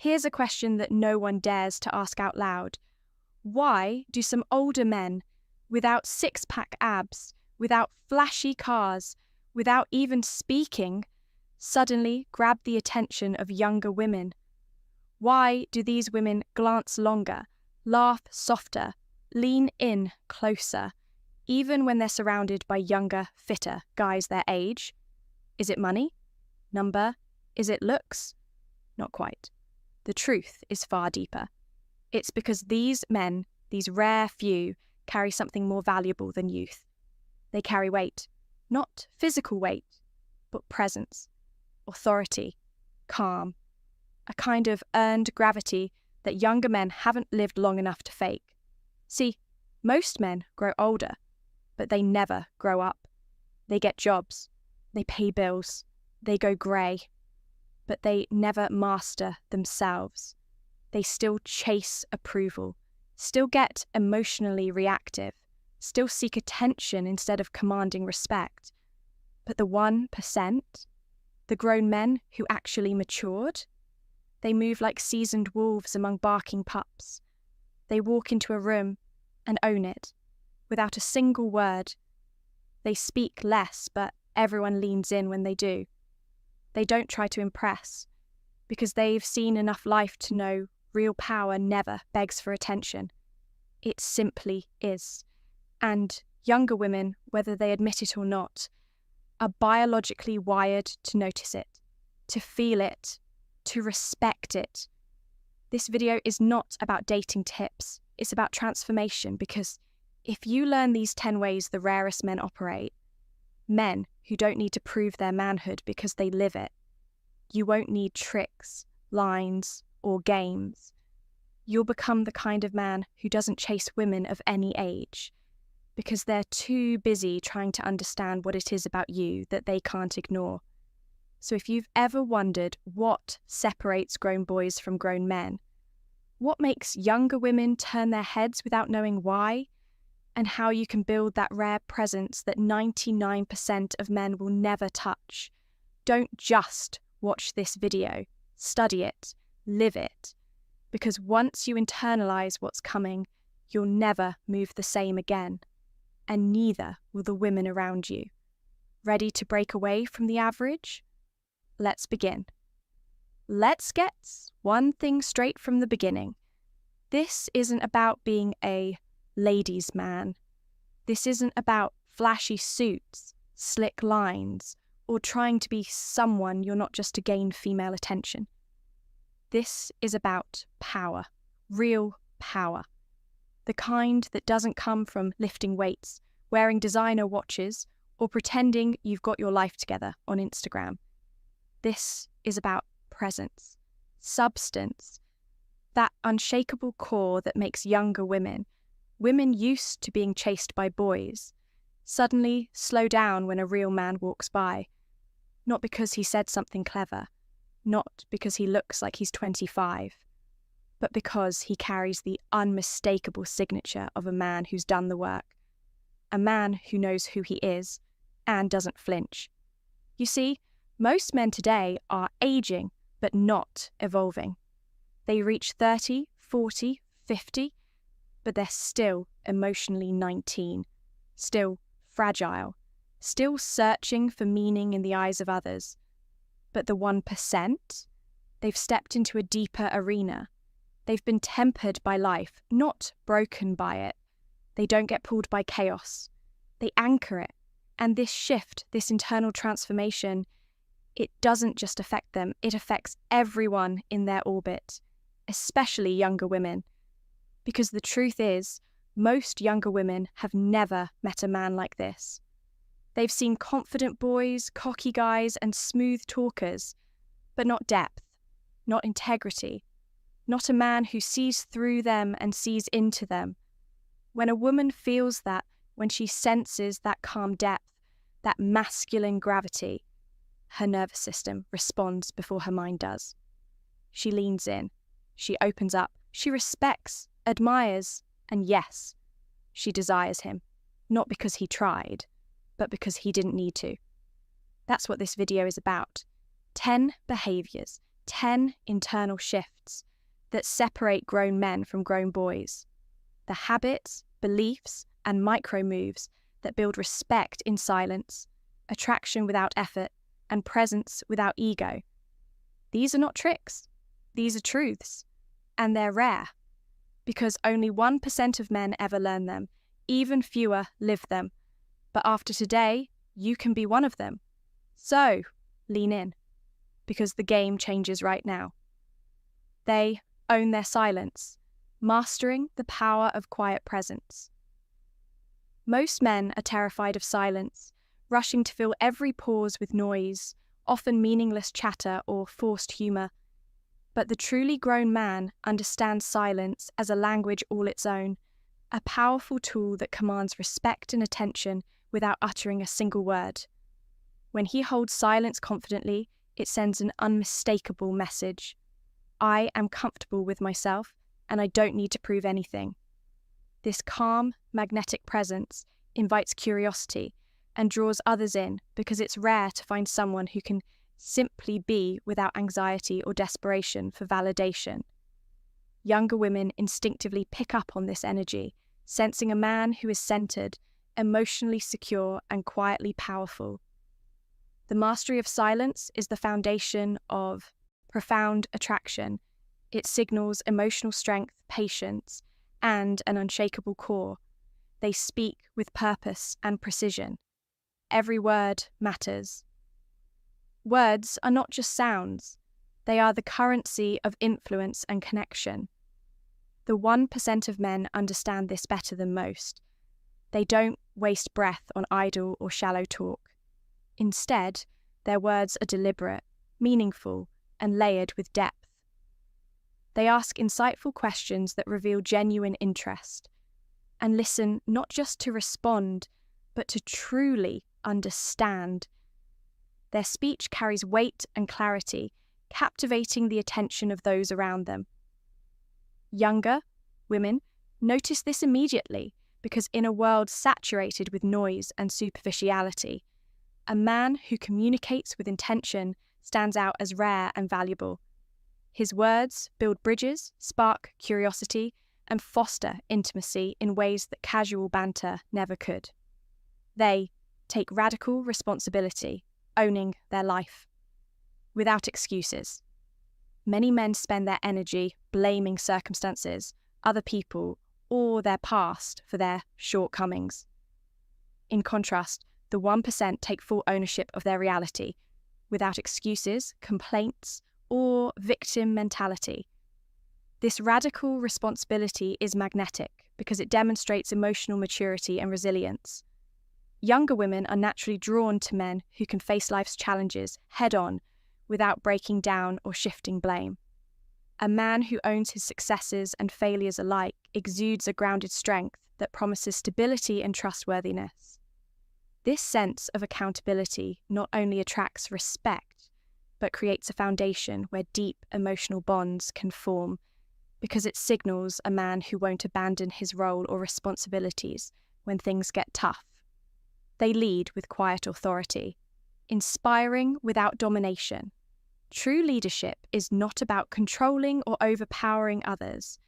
Here's a question that no one dares to ask out loud. Why do some older men, without six-pack abs, without flashy cars, without even speaking, suddenly grab the attention of younger women? Why do these women glance longer, laugh softer, lean in closer, even when they're surrounded by younger, fitter guys their age? Is it money? Number? Is it looks? Not quite. The truth is far deeper. It's because these men, these rare few, carry something more valuable than youth. They carry weight, not physical weight, but presence, authority, calm, a kind of earned gravity that younger men haven't lived long enough to fake. See, most men grow older, but they never grow up. They get jobs, they pay bills, they go grey, but they never master themselves. They still chase approval, still get emotionally reactive, still seek attention instead of commanding respect. But the 1%, the grown men who actually matured, they move like seasoned wolves among barking pups. They walk into a room and own it, without a single word. They speak less, but everyone leans in when they do. They don't try to impress, because they've seen enough life to know real power never begs for attention. It simply is. And younger women, whether they admit it or not, are biologically wired to notice it, to feel it, to respect it. This video is not about dating tips, it's about transformation, because if you learn these 10 ways the rarest men operate, men who don't need to prove their manhood because they live it, you won't need tricks, lines, or games. You'll become the kind of man who doesn't chase women of any age, because they're too busy trying to understand what it is about you that they can't ignore. So if you've ever wondered what separates grown boys from grown men, what makes younger women turn their heads without knowing why, and how you can build that rare presence that 99% of men will never touch, don't just watch this video. Study it, live it, because once you internalize what's coming, you'll never move the same again, and neither will the women around you. Ready to break away from the average? Let's begin. Let's get one thing straight from the beginning. This isn't about being a ladies' man. This isn't about flashy suits, slick lines, or trying to be someone you're not just to gain female attention. This is about power, real power. The kind that doesn't come from lifting weights, wearing designer watches, or pretending you've got your life together on Instagram. This is about presence, substance, that unshakable core that makes younger women used to being chased by boys, suddenly slow down when a real man walks by. Not because he said something clever, not because he looks like he's 25, but because he carries the unmistakable signature of a man who's done the work, a man who knows who he is and doesn't flinch. You see, most men today are aging, but not evolving. They reach 30, 40, 50, but they're still emotionally 19, still fragile, still searching for meaning in the eyes of others. But the 1%, they've stepped into a deeper arena. They've been tempered by life, not broken by it. They don't get pulled by chaos. They anchor it. And this shift, this internal transformation, it doesn't just affect them, it affects everyone in their orbit, especially younger women. Because the truth is, most younger women have never met a man like this. They've seen confident boys, cocky guys, and smooth talkers, but not depth, not integrity, not a man who sees through them and sees into them. When a woman feels that, when she senses that calm depth, that masculine gravity, her nervous system responds before her mind does. She leans in, she opens up, she respects, admires, and yes, she desires him, not because he tried, but because he didn't need to. That's what this video is about. 10 behaviours, 10 internal shifts that separate grown men from grown boys. The habits, beliefs, and micro moves that build respect in silence, attraction without effort, and presence without ego. These are not tricks. These are truths. And they're rare, because only 1% of men ever learn them. Even fewer live them. But after today, you can be one of them. So, lean in, because the game changes right now. They own their silence, mastering the power of quiet presence. Most men are terrified of silence, rushing to fill every pause with noise, often meaningless chatter or forced humour. But the truly grown man understands silence as a language all its own, a powerful tool that commands respect and attention without uttering a single word. When he holds silence confidently, it sends an unmistakable message. I am comfortable with myself, and I don't need to prove anything. This calm, magnetic presence invites curiosity and draws others in, because it's rare to find someone who can simply be without anxiety or desperation for validation. Younger women instinctively pick up on this energy, sensing a man who is centered, emotionally secure, and quietly powerful. The mastery of silence is the foundation of profound attraction. It signals emotional strength, patience, and an unshakable core. They speak with purpose and precision. Every word matters. Words are not just sounds. They are the currency of influence and connection. The 1% of men understand this better than most. They don't waste breath on idle or shallow talk. Instead, their words are deliberate, meaningful, and layered with depth. They ask insightful questions that reveal genuine interest, and listen not just to respond, but to truly understand. Their speech carries weight and clarity, captivating the attention of those around them. Younger women notice this immediately, because in a world saturated with noise and superficiality, a man who communicates with intention stands out as rare and valuable. His words build bridges, spark curiosity, and foster intimacy in ways that casual banter never could. They take radical responsibility, owning their life, without excuses. Many men spend their energy blaming circumstances, other people, or their past for their shortcomings. In contrast, the 1% take full ownership of their reality, without excuses, complaints, or victim mentality. This radical responsibility is magnetic because it demonstrates emotional maturity and resilience. Younger women are naturally drawn to men who can face life's challenges head-on without breaking down or shifting blame. A man who owns his successes and failures alike exudes a grounded strength that promises stability and trustworthiness. This sense of accountability not only attracts respect, but creates a foundation where deep emotional bonds can form, because it signals a man who won't abandon his role or responsibilities when things get tough. They lead with quiet authority, inspiring without domination. True leadership is not about controlling or overpowering others.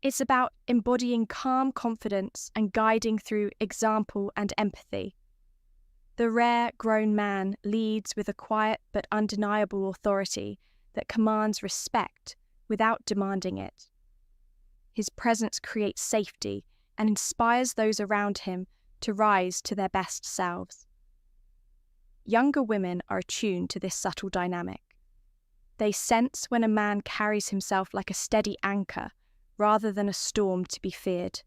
It's about embodying calm confidence and guiding through example and empathy. The rare grown man leads with a quiet but undeniable authority that commands respect without demanding it. His presence creates safety and inspires those around him to rise to their best selves. Younger women are attuned to this subtle dynamic. They sense when a man carries himself like a steady anchor rather than a storm to be feared.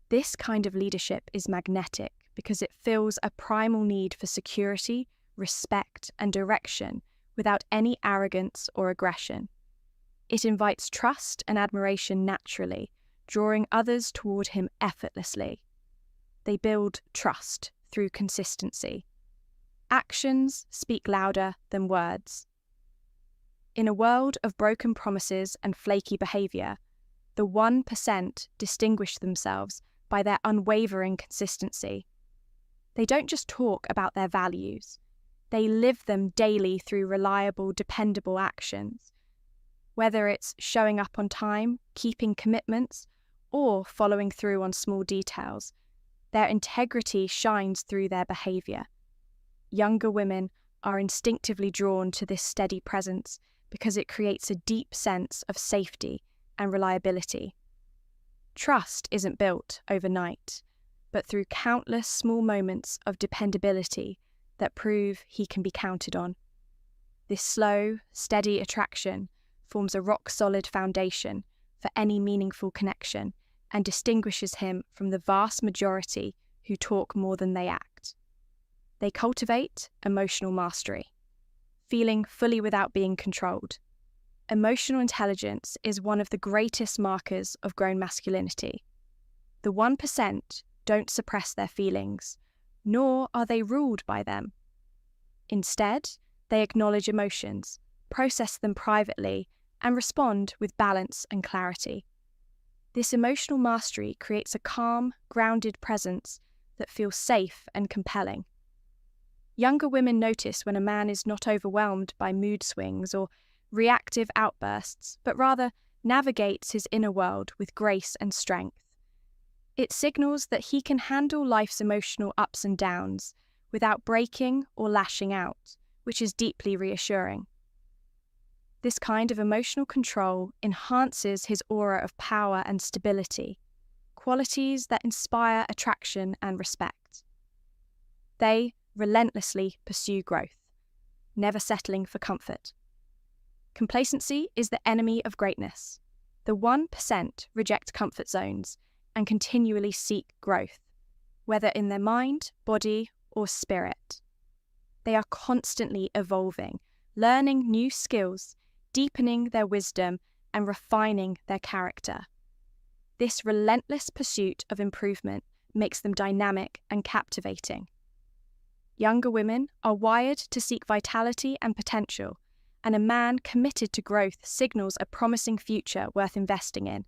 This kind of leadership is magnetic because it fills a primal need for security, respect, and direction without any arrogance or aggression. It invites trust and admiration naturally, drawing others toward him effortlessly. They build trust through consistency. Actions speak louder than words. In a world of broken promises and flaky behaviour, the 1% distinguish themselves by their unwavering consistency. They don't just talk about their values. They live them daily through reliable, dependable actions. Whether it's showing up on time, keeping commitments, or following through on small details, their integrity shines through their behaviour. Younger women are instinctively drawn to this steady presence because it creates a deep sense of safety and reliability. Trust isn't built overnight, but through countless small moments of dependability that prove he can be counted on. This slow, steady attraction forms a rock-solid foundation for any meaningful connection and distinguishes him from the vast majority who talk more than they act. They cultivate emotional mastery, feeling fully without being controlled. Emotional intelligence is one of the greatest markers of grown masculinity. The 1% don't suppress their feelings, nor are they ruled by them. Instead, they acknowledge emotions, process them privately, and respond with balance and clarity. This emotional mastery creates a calm, grounded presence that feels safe and compelling. Younger women notice when a man is not overwhelmed by mood swings or reactive outbursts, but rather navigates his inner world with grace and strength. It signals that he can handle life's emotional ups and downs without breaking or lashing out, which is deeply reassuring. This kind of emotional control enhances his aura of power and stability, qualities that inspire attraction and respect. They relentlessly pursue growth, never settling for comfort. Complacency is the enemy of greatness. The 1% reject comfort zones and continually seek growth, whether in their mind, body, or spirit. They are constantly evolving, learning new skills, deepening their wisdom, and refining their character. This relentless pursuit of improvement makes them dynamic and captivating. Younger women are wired to seek vitality and potential, and a man committed to growth signals a promising future worth investing in.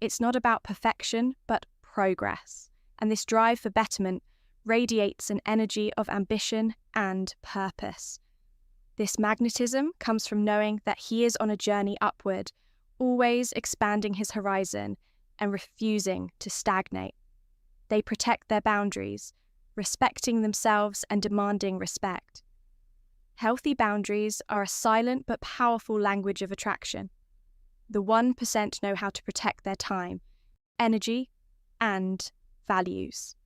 It's not about perfection, but progress, and this drive for betterment radiates an energy of ambition and purpose. This magnetism comes from knowing that he is on a journey upward, always expanding his horizon and refusing to stagnate. They protect their boundaries, respecting themselves and demanding respect. Healthy boundaries are a silent but powerful language of attraction. The 1% know how to protect their time, energy, and values.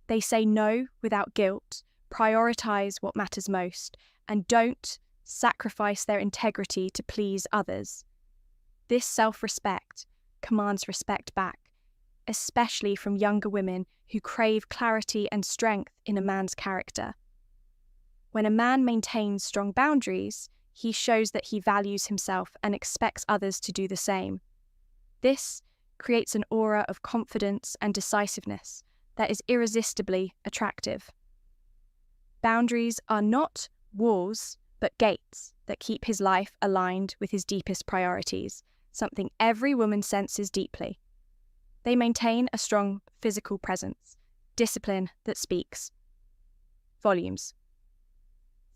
They say no without guilt, prioritize what matters most, and don't sacrifice their integrity to please others. This self-respect commands respect back, especially from younger women who crave clarity and strength in a man's character. When a man maintains strong boundaries, he shows that he values himself and expects others to do the same. This creates an aura of confidence and decisiveness that is irresistibly attractive. Boundaries are not walls, but gates that keep his life aligned with his deepest priorities, something every woman senses deeply. They maintain a strong physical presence, discipline that speaks volumes.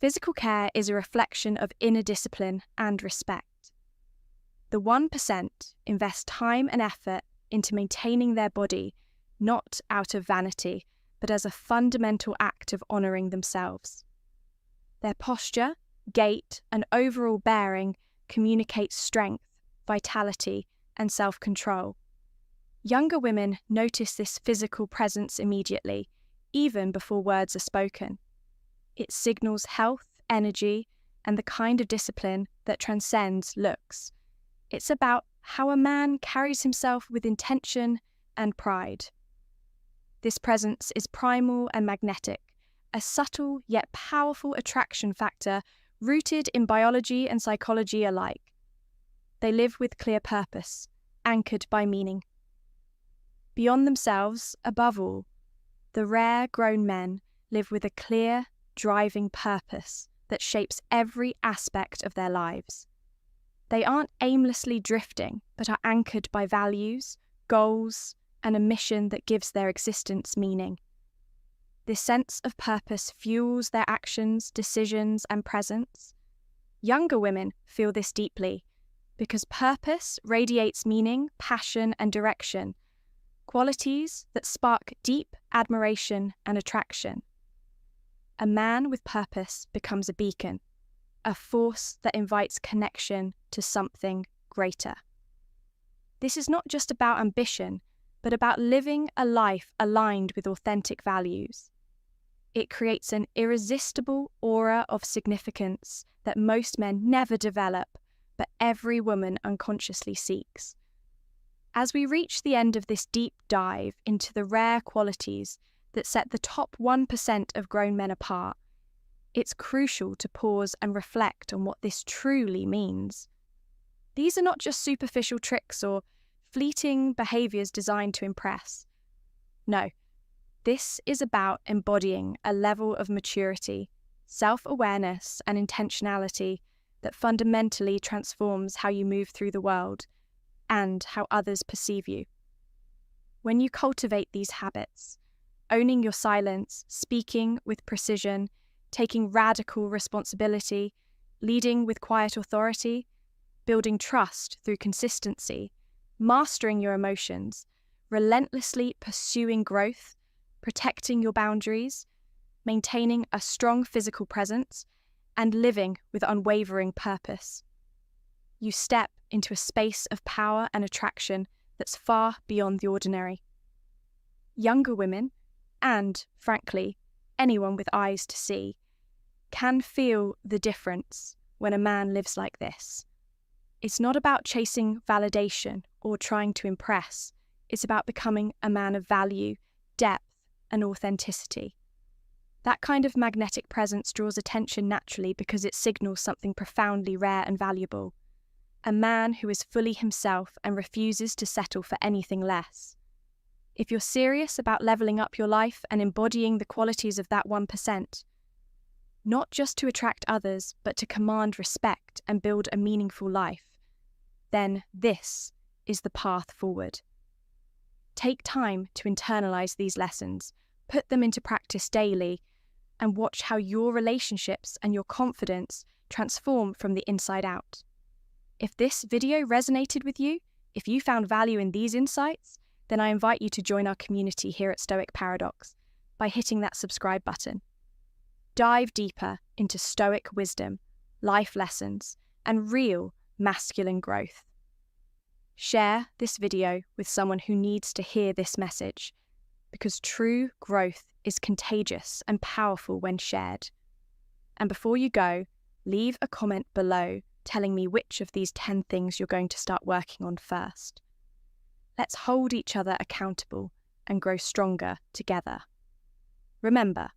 Physical care is a reflection of inner discipline and respect. The 1% invest time and effort into maintaining their body, not out of vanity, but as a fundamental act of honouring themselves. Their posture, gait, and overall bearing communicate strength, vitality, and self-control. Younger women notice this physical presence immediately, even before words are spoken. It signals health, energy, and the kind of discipline that transcends looks. It's about how a man carries himself with intention and pride. This presence is primal and magnetic, a subtle yet powerful attraction factor rooted in biology and psychology alike. They live with clear purpose, anchored by meaning. Beyond themselves, above all, the rare grown men live with a clear, driving purpose that shapes every aspect of their lives. They aren't aimlessly drifting, but are anchored by values, goals, and a mission that gives their existence meaning. This sense of purpose fuels their actions, decisions, and presence. Younger women feel this deeply because purpose radiates meaning, passion, and direction, qualities that spark deep admiration and attraction. A man with purpose becomes a beacon, a force that invites connection to something greater. This is not just about ambition, but about living a life aligned with authentic values. It creates an irresistible aura of significance that most men never develop, but every woman unconsciously seeks. As we reach the end of this deep dive into the rare qualities that set the top 1% of grown men apart, it's crucial to pause and reflect on what this truly means. These are not just superficial tricks or fleeting behaviours designed to impress. No, this is about embodying a level of maturity, self-awareness, and intentionality that fundamentally transforms how you move through the world and how others perceive you. When you cultivate these habits, owning your silence, speaking with precision, taking radical responsibility, leading with quiet authority, building trust through consistency, mastering your emotions, relentlessly pursuing growth, protecting your boundaries, maintaining a strong physical presence, and living with unwavering purpose. You step into a space of power and attraction that's far beyond the ordinary. Younger women, and, frankly, anyone with eyes to see, can feel the difference when a man lives like this. It's not about chasing validation or trying to impress. It's about becoming a man of value, depth, and authenticity. That kind of magnetic presence draws attention naturally because it signals something profoundly rare and valuable. A man who is fully himself and refuses to settle for anything less. If you're serious about leveling up your life and embodying the qualities of that 1%, not just to attract others, but to command respect and build a meaningful life, then this is the path forward. Take time to internalize these lessons, put them into practice daily, and watch how your relationships and your confidence transform from the inside out. If this video resonated with you, if you found value in these insights, then I invite you to join our community here at Stoic Paradox by hitting that subscribe button. Dive deeper into Stoic wisdom, life lessons, and real masculine growth. Share this video with someone who needs to hear this message, because true growth is contagious and powerful when shared. And before you go, leave a comment below telling me which of these 10 things you're going to start working on first. Let's hold each other accountable and grow stronger together. Remember,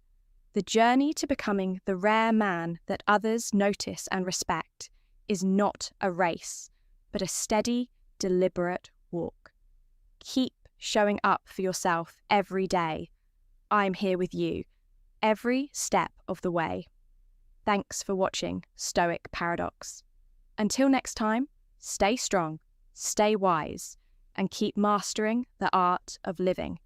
the journey to becoming the rare man that others notice and respect is not a race, but a steady, deliberate walk. Keep showing up for yourself every day. I'm here with you, every step of the way. Thanks for watching Stoic Paradox. Until next time, stay strong, stay wise, and keep mastering the art of living.